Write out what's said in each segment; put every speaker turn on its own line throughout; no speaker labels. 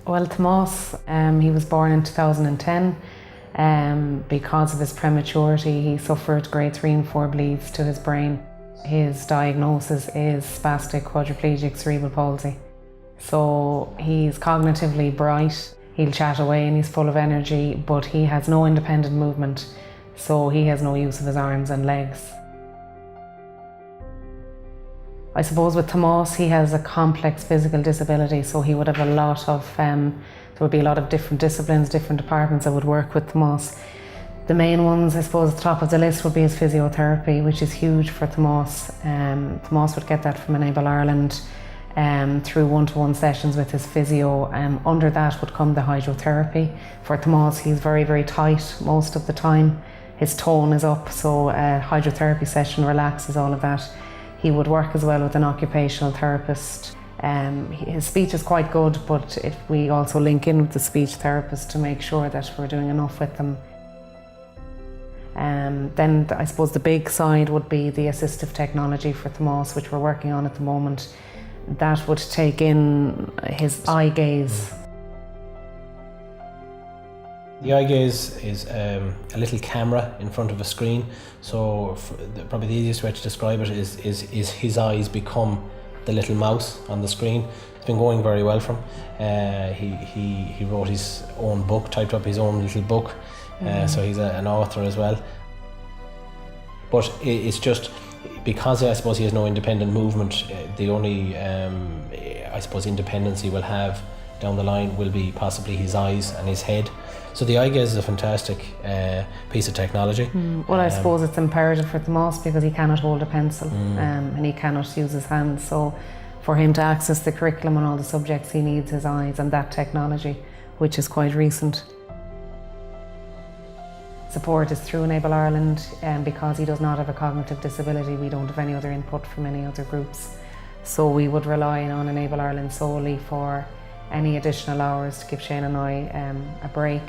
Well, Tomás, he was born in 2010. Because of his prematurity, he suffered grade 3 and 4 bleeds to his brain. His diagnosis is spastic quadriplegic cerebral palsy. So he's cognitively bright, he'll chat away and he's full of energy, but he has no independent movement, so he has no use of his arms and legs. I suppose with Tomás, he has a complex physical disability, so he would have a lot of, there would be a lot of different disciplines, different departments that would work with Tomás. The main ones, I suppose, at the top of the list would be his physiotherapy, which is huge for Tomás. Tomás would get that from Enable Ireland through one-to-one sessions with his physio. Under that would come the hydrotherapy. For Tomás, he's very, very tight most of the time. His tone is up, so a hydrotherapy session relaxes all of that. He would work as well with an occupational therapist. His speech is quite good, but we also link in with the speech therapist to make sure that we're doing enough with them. Then I suppose the big side would be the assistive technology for Tomás, which we're working on at the moment. That would take in his eye gaze.
The eye gaze is a little camera in front of a screen, so probably the easiest way to describe it is his eyes become the little mouse on the screen. It's been going very well for him. He wrote his own book, typed up his own little book, so he's an author as well. But it's just because I suppose he has no independent movement, the only I suppose independence he will have down the line will be possibly his eyes and his head. So the eye gaze is a fantastic piece of technology.
Well, I suppose it's imperative for Tomás because he cannot hold a pencil and he cannot use his hands. So for him to access the curriculum and all the subjects, he needs his eyes and that technology, which is quite recent. Support is through Enable Ireland, and because he does not have a cognitive disability, we don't have any other input from any other groups. So we would rely on Enable Ireland solely for any additional hours to give Shane and I a break.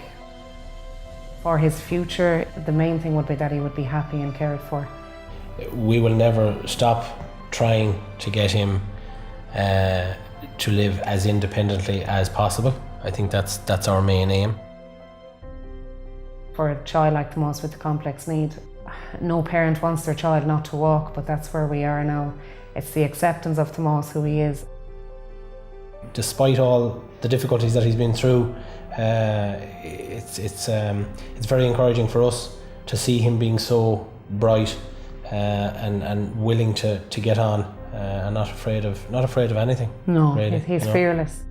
For his future, the main thing would be that he would be happy and cared for.
We will never stop trying to get him to live as independently as possible. I think that's our main aim.
For a child like Tomás with a complex need, no parent wants their child not to walk, but that's where we are now. It's the acceptance of Tomás, who he is.
Despite all the difficulties that he's been through, it's very encouraging for us to see him being so bright and willing to get on and not afraid of anything.
No,
really,
he's fearless.